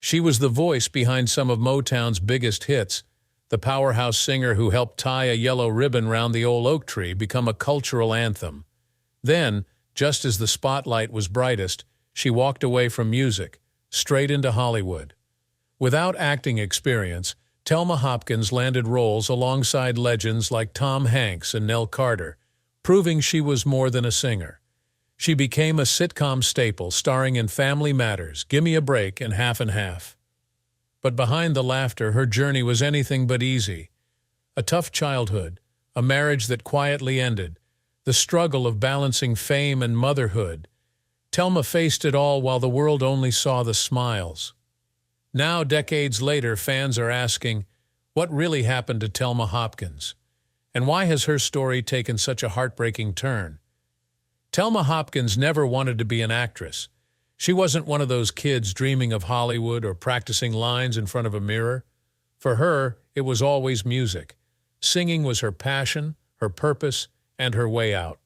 She was the voice behind some of Motown's biggest hits, the powerhouse singer who helped tie a yellow ribbon round the old oak tree become a cultural anthem. Then, just as the spotlight was brightest, she walked away from music, straight into Hollywood. Without acting experience, Telma Hopkins landed roles alongside legends like Tom Hanks and Nell Carter, proving she was more than a singer. She became a sitcom staple, starring in Family Matters, Gimme a Break, and Half and Half. But behind the laughter, her journey was anything but easy. A tough childhood, a marriage that quietly ended, the struggle of balancing fame and motherhood. Telma faced it all while the world only saw the smiles. Now, decades later, fans are asking, what really happened to Telma Hopkins? And why has her story taken such a heartbreaking turn? Telma Hopkins never wanted to be an actress. She wasn't one of those kids dreaming of Hollywood or practicing lines in front of a mirror. For her, it was always music. Singing was her passion, her purpose, and her way out.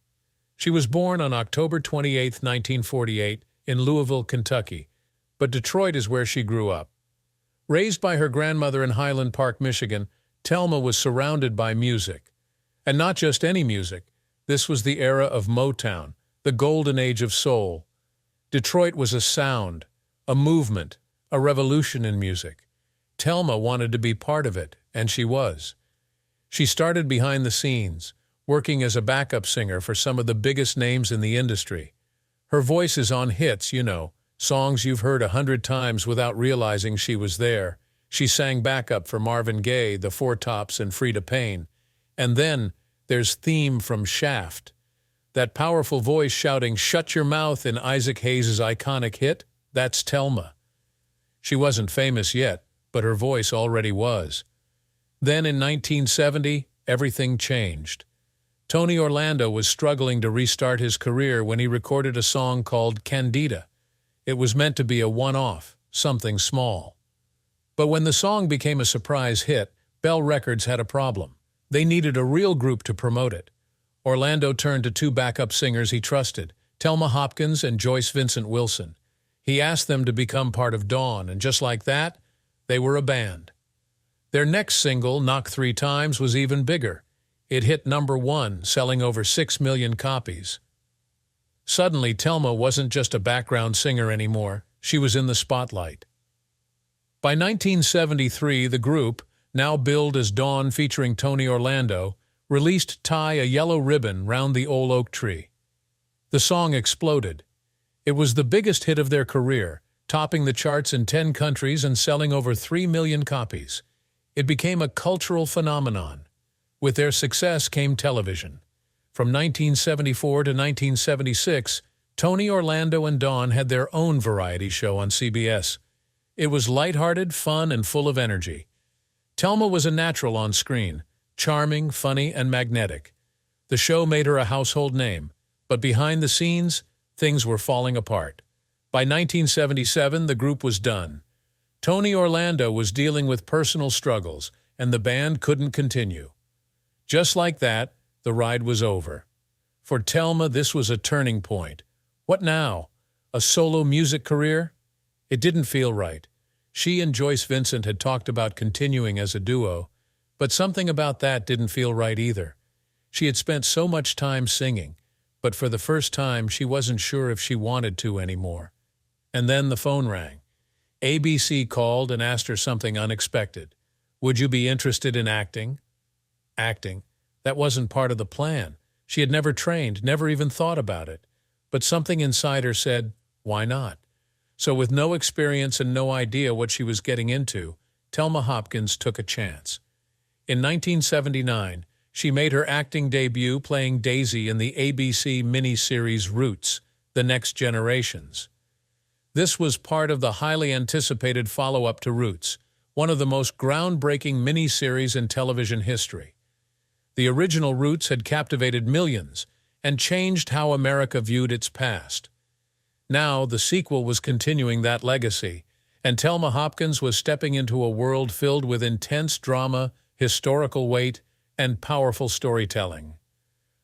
She was born on October 28, 1948, in Louisville, Kentucky, but Detroit is where she grew up. Raised by her grandmother in Highland Park, Michigan, Telma was surrounded by music. And not just any music. This was the era of Motown, the golden age of soul. Detroit was a sound, a movement, a revolution in music. Telma wanted to be part of it, and she was. She started behind the scenes, working as a backup singer for some of the biggest names in the industry. Her voice is on hits, songs you've heard 100 times without realizing she was there. She sang backup for Marvin Gaye, the Four Tops, and Freda Payne. And then there's Theme from Shaft. That powerful voice shouting, "Shut your mouth" in Isaac Hayes' iconic hit, that's Telma. She wasn't famous yet, but her voice already was. Then in 1970, everything changed. Tony Orlando was struggling to restart his career when he recorded a song called Candida. It was meant to be a one-off, something small. But when the song became a surprise hit, Bell Records had a problem. They needed a real group to promote it. Orlando turned to two backup singers he trusted, Telma Hopkins and Joyce Vincent Wilson. He asked them to become part of Dawn, and just like that, they were a band. Their next single, Knock 3 Times, was even bigger. It hit #1, selling over 6 million copies. Suddenly, Telma wasn't just a background singer anymore. She was in the spotlight. By 1973, the group, now billed as Dawn featuring Tony Orlando, released Tie a Yellow Ribbon Round the Old Oak Tree. The song exploded. It was the biggest hit of their career, topping the charts in 10 countries and selling over 3 million copies. It became a cultural phenomenon. With their success came television. From 1974 to 1976, Tony Orlando and Dawn had their own variety show on CBS. It was lighthearted, fun, and full of energy. Telma was a natural on screen, charming, funny, and magnetic. The show made her a household name, but behind the scenes, things were falling apart. By 1977, the group was done. Tony Orlando was dealing with personal struggles, and the band couldn't continue. Just like that, the ride was over. For Telma, this was a turning point. What now? A solo music career? It didn't feel right. She and Joyce Vincent had talked about continuing as a duo, but something about that didn't feel right either. She had spent so much time singing, but for the first time she wasn't sure if she wanted to anymore. And then the phone rang. ABC called and asked her something unexpected. Would you be interested in acting? Acting. That wasn't part of the plan. She had never trained, never even thought about it. But something inside her said, why not? So with no experience and no idea what she was getting into, Telma Hopkins took a chance. In 1979, she made her acting debut playing Daisy in the ABC miniseries Roots, The Next Generations. This was part of the highly anticipated follow-up to Roots, one of the most groundbreaking miniseries in television history. The original Roots had captivated millions and changed how America viewed its past. Now, the sequel was continuing that legacy, and Telma Hopkins was stepping into a world filled with intense drama, historical weight, and powerful storytelling.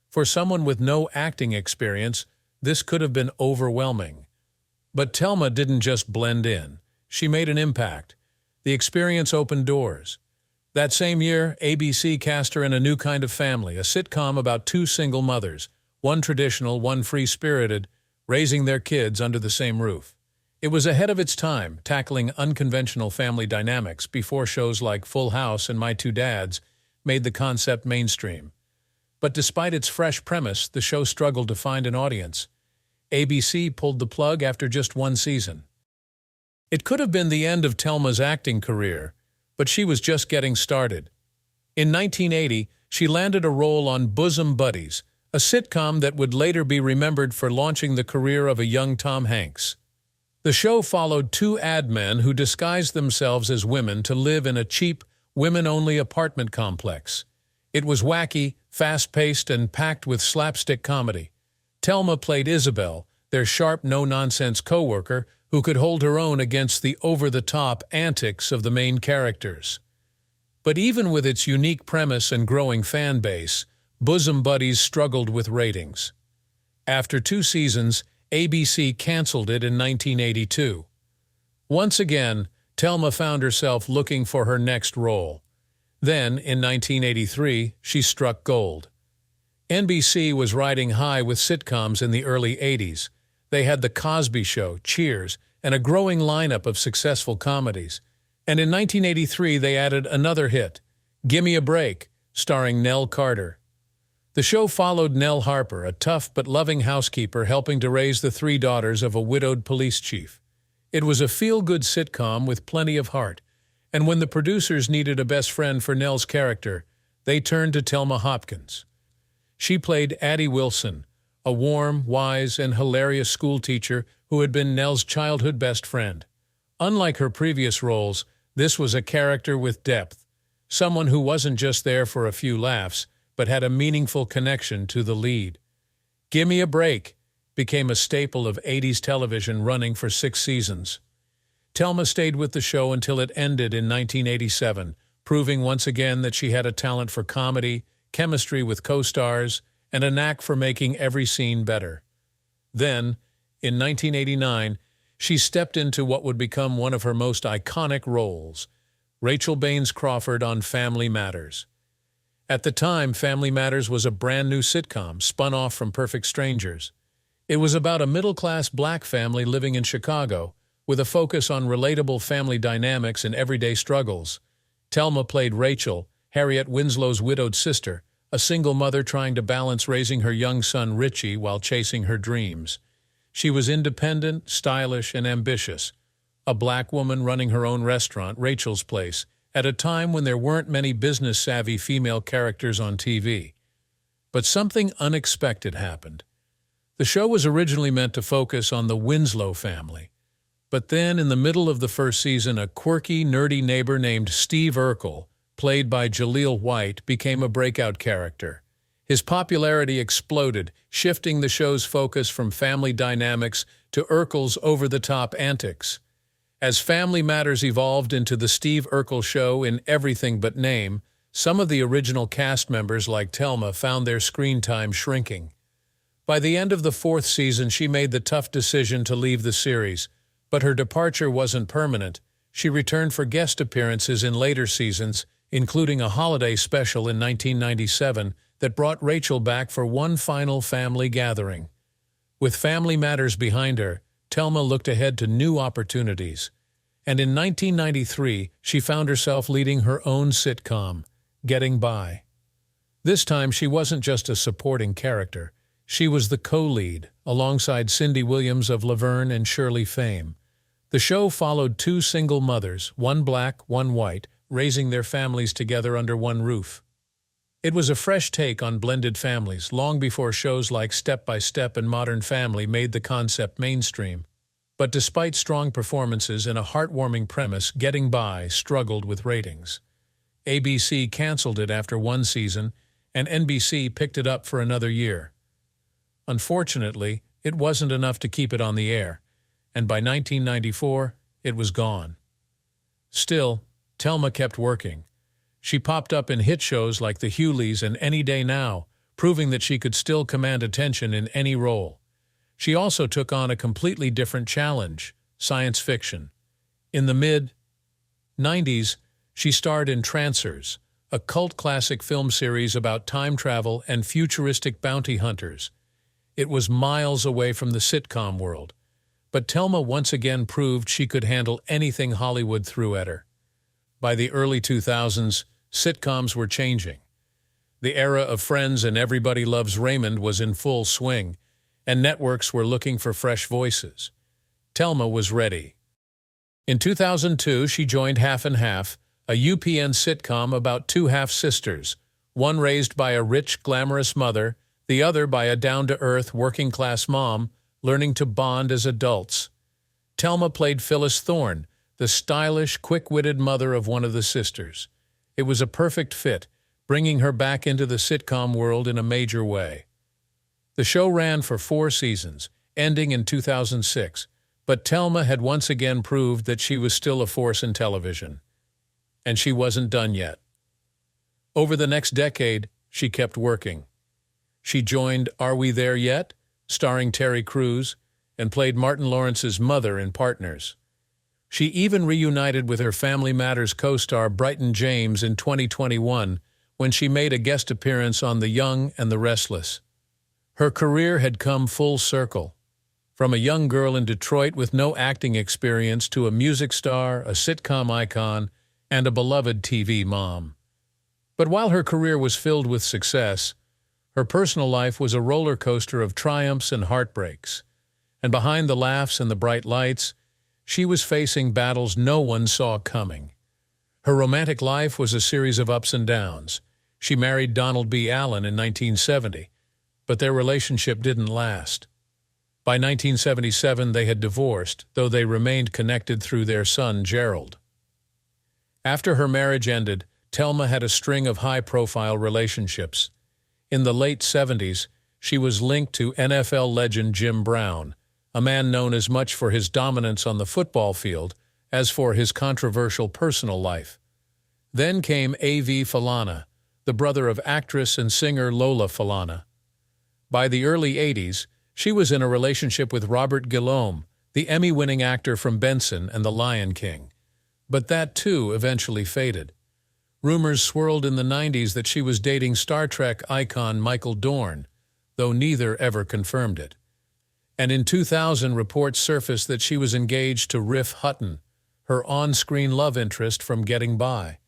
For someone with no acting experience, this could have been overwhelming. But Telma didn't just blend in. she made an impact. The experience opened doors. That same year, ABC cast her in A New Kind of Family, a sitcom about two single mothers, one traditional, one free-spirited, raising their kids under the same roof. It was ahead of its time, tackling unconventional family dynamics before shows like Full House and My Two Dads made the concept mainstream. But despite its fresh premise, the show struggled to find an audience. ABC pulled the plug after just one season. It could have been the end of Telma's acting career, but she was just getting started. In 1980, she landed a role on Bosom Buddies, a sitcom that would later be remembered for launching the career of a young Tom Hanks. The show followed two ad men who disguised themselves as women to live in a cheap, women-only apartment complex. It was wacky, fast-paced, and packed with slapstick comedy. Telma played Isabel, their sharp, no-nonsense co-worker, who could hold her own against the over-the-top antics of the main characters. But even with its unique premise and growing fan base, Bosom Buddies struggled with ratings. After 2 seasons, ABC canceled it in 1982. Once again, Telma found herself looking for her next role. Then, in 1983, she struck gold. NBC was riding high with sitcoms in the early 80s. They had The Cosby Show, Cheers, and a growing lineup of successful comedies. And in 1983, they added another hit, Gimme a Break, starring Nell Carter. The show followed Nell Harper, a tough but loving housekeeper helping to raise the 3 daughters of a widowed police chief. It was a feel-good sitcom with plenty of heart, and when the producers needed a best friend for Nell's character, they turned to Telma Hopkins. She played Addie Wilson, a warm, wise, and hilarious schoolteacher who had been Nell's childhood best friend. Unlike her previous roles, this was a character with depth, someone who wasn't just there for a few laughs, but had a meaningful connection to the lead. Gimme a Break became a staple of 80s television, running for 6 seasons. Telma stayed with the show until it ended in 1987, proving once again that she had a talent for comedy, chemistry with co-stars, and a knack for making every scene better. Then, in 1989, she stepped into what would become one of her most iconic roles, Rachel Baines Crawford on Family Matters. At the time, Family Matters was a brand new sitcom spun off from Perfect Strangers. It was about a middle-class black family living in Chicago, with a focus on relatable family dynamics and everyday struggles. Telma played Rachel, Harriet Winslow's widowed sister, a single mother trying to balance raising her young son Richie while chasing her dreams. She was independent, stylish, and ambitious, a black woman running her own restaurant, Rachel's Place, at a time when there weren't many business-savvy female characters on TV. But something unexpected happened. The show was originally meant to focus on the Winslow family, but then in the middle of the first season, a quirky, nerdy neighbor named Steve Urkel, played by Jaleel White, became a breakout character. His popularity exploded, shifting the show's focus from family dynamics to Urkel's over-the-top antics. As Family Matters evolved into the Steve Urkel Show in everything but name, some of the original cast members, like Telma, found their screen time shrinking. By the end of the 4th season, she made the tough decision to leave the series, but her departure wasn't permanent. She returned for guest appearances in later seasons, including a holiday special in 1997 that brought Rachel back for one final family gathering. With Family Matters behind her, Telma looked ahead to new opportunities. And in 1993, she found herself leading her own sitcom, Getting By. This time, she wasn't just a supporting character. She was the co-lead, alongside Cindy Williams of Laverne and Shirley fame. The show followed 2 single mothers, one black, one white, raising their families together under one roof. It was a fresh take on blended families, long before shows like Step by Step and Modern Family made the concept mainstream. But despite strong performances and a heartwarming premise, Getting By struggled with ratings. ABC canceled it after 1 season, and NBC picked it up for another year. Unfortunately, it wasn't enough to keep it on the air, and by 1994, it was gone. Still, Telma kept working. She popped up in hit shows like The Hughleys and Any Day Now, proving that she could still command attention in any role. She also took on a completely different challenge, science fiction. In the mid-90s, she starred in Trancers, a cult classic film series about time travel and futuristic bounty hunters. It was miles away from the sitcom world, but Telma once again proved she could handle anything Hollywood threw at her. By the early 2000s, sitcoms were changing. The era of Friends and Everybody Loves Raymond was in full swing, and networks were looking for fresh voices. Telma was ready. In 2002, she joined Half and Half, a UPN sitcom about two half-sisters, one raised by a rich, glamorous mother, the other by a down-to-earth, working-class mom, learning to bond as adults. Telma played Phyllis Thorne, the stylish, quick-witted mother of one of the sisters. It was a perfect fit, bringing her back into the sitcom world in a major way. The show ran for 4 seasons, ending in 2006, but Telma had once again proved that she was still a force in television. And she wasn't done yet. Over the next decade, she kept working. She joined Are We There Yet?, starring Terry Crews, and played Martin Lawrence's mother in Partners. She even reunited with her Family Matters co-star Bryton James in 2021 when she made a guest appearance on The Young and the Restless. Her career had come full circle, from a young girl in Detroit with no acting experience to a music star, a sitcom icon, and a beloved TV mom. But while her career was filled with success, her personal life was a roller coaster of triumphs and heartbreaks. And behind the laughs and the bright lights, she was facing battles no one saw coming. Her romantic life was a series of ups and downs. She married Donald B. Allen in 1970, but their relationship didn't last. By 1977, they had divorced, though they remained connected through their son, Gerald. After her marriage ended, Telma had a string of high-profile relationships. In the late 70s, she was linked to NFL legend Jim Brown, a man known as much for his dominance on the football field as for his controversial personal life. Then came A.V. Falana, the brother of actress and singer Lola Falana. By the early 80s, she was in a relationship with Robert Guillaume, the Emmy-winning actor from Benson and The Lion King. But that, too, eventually faded. Rumors swirled in the 90s that she was dating Star Trek icon Michael Dorn, though neither ever confirmed it. And in 2000, reports surfaced that she was engaged to Riff Hutton, her on-screen love interest from Getting By.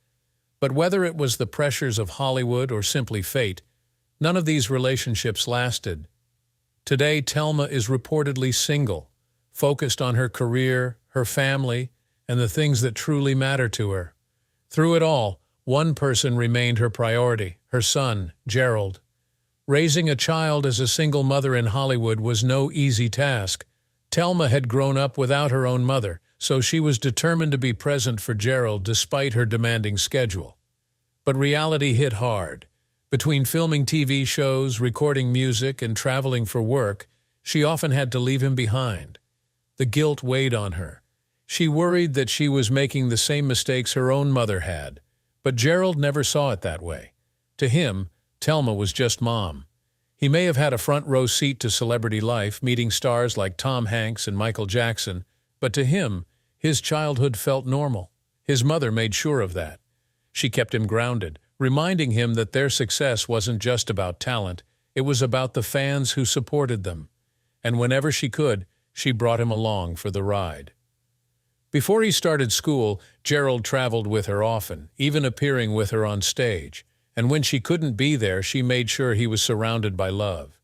But whether it was the pressures of Hollywood or simply fate, none of these relationships lasted. Today, Telma is reportedly single, focused on her career, her family, and the things that truly matter to her. Through it all, one person remained her priority, her son, Gerald. Raising a child as a single mother in Hollywood was no easy task. Telma had grown up without her own mother, so she was determined to be present for Gerald despite her demanding schedule. But reality hit hard. Between filming TV shows, recording music, and traveling for work, she often had to leave him behind. The guilt weighed on her. She worried that she was making the same mistakes her own mother had, but Gerald never saw it that way. To him, Telma was just mom. He may have had a front-row seat to celebrity life, meeting stars like Tom Hanks and Michael Jackson, but to him, his childhood felt normal. His mother made sure of that. She kept him grounded, reminding him that their success wasn't just about talent, it was about the fans who supported them. And whenever she could, she brought him along for the ride. Before he started school, Gerald traveled with her often, even appearing with her on stage. And when she couldn't be there, she made sure he was surrounded by love.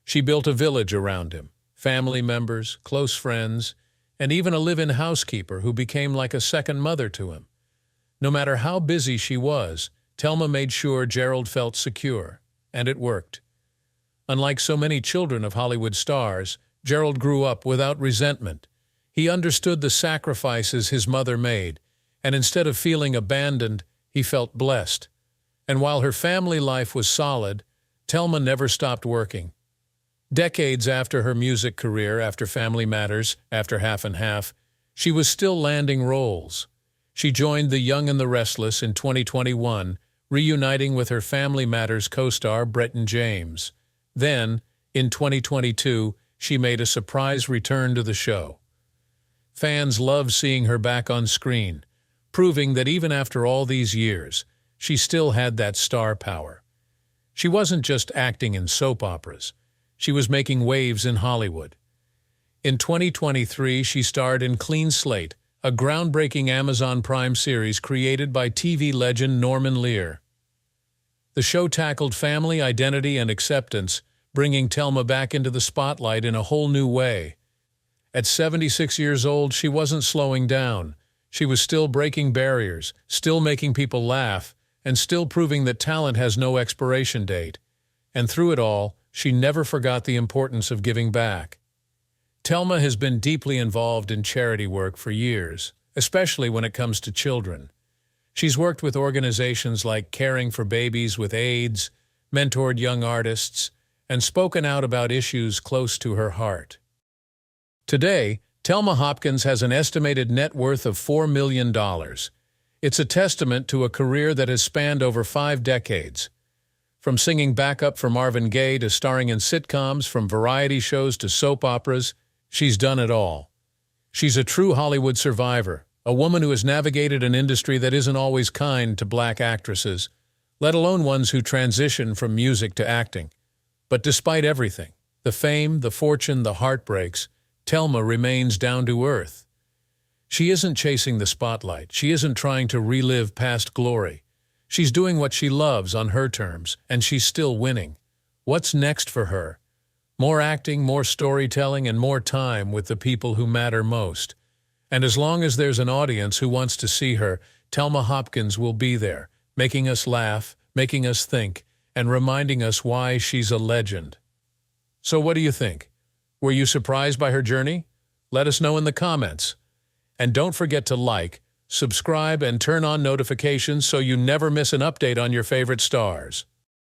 She built a village around him, family members, close friends, and even a live-in housekeeper who became like a second mother to him. No matter how busy she was, Telma made sure Gerald felt secure, and it worked. Unlike so many children of Hollywood stars, Gerald grew up without resentment. He understood the sacrifices his mother made, and instead of feeling abandoned, he felt blessed. And while her family life was solid, Telma never stopped working. Decades after her music career, after Family Matters, after Half and Half, she was still landing roles. She joined The Young and the Restless in 2021, reuniting with her Family Matters co-star Bryton James. Then, in 2022, she made a surprise return to the show. Fans love seeing her back on screen, proving that even after all these years, she still had that star power. She wasn't just acting in soap operas. She was making waves in Hollywood. In 2023, she starred in Clean Slate, a groundbreaking Amazon Prime series created by TV legend Norman Lear. The show tackled family, identity, and acceptance, bringing Telma back into the spotlight in a whole new way. At 76 years old, she wasn't slowing down. She was still breaking barriers, still making people laugh, and still proving that talent has no expiration date. And through it all, she never forgot the importance of giving back. Telma has been deeply involved in charity work for years, especially when it comes to children. She's worked with organizations like Caring for Babies with AIDS, mentored young artists, and spoken out about issues close to her heart. Today, Telma Hopkins has an estimated net worth of $4 million. It's a testament to a career that has spanned over 5 decades. From singing backup for Marvin Gaye to starring in sitcoms, from variety shows to soap operas, she's done it all. She's a true Hollywood survivor, a woman who has navigated an industry that isn't always kind to black actresses, let alone ones who transition from music to acting. But despite everything, the fame, the fortune, the heartbreaks, Telma remains down to earth. She isn't chasing the spotlight. She isn't trying to relive past glory. She's doing what she loves on her terms, and she's still winning. What's next for her? More acting, more storytelling, and more time with the people who matter most. And as long as there's an audience who wants to see her, Telma Hopkins will be there, making us laugh, making us think, and reminding us why she's a legend. So what do you think? Were you surprised by her journey? Let us know in the comments. And don't forget to like, subscribe, and turn on notifications so you never miss an update on your favorite stars.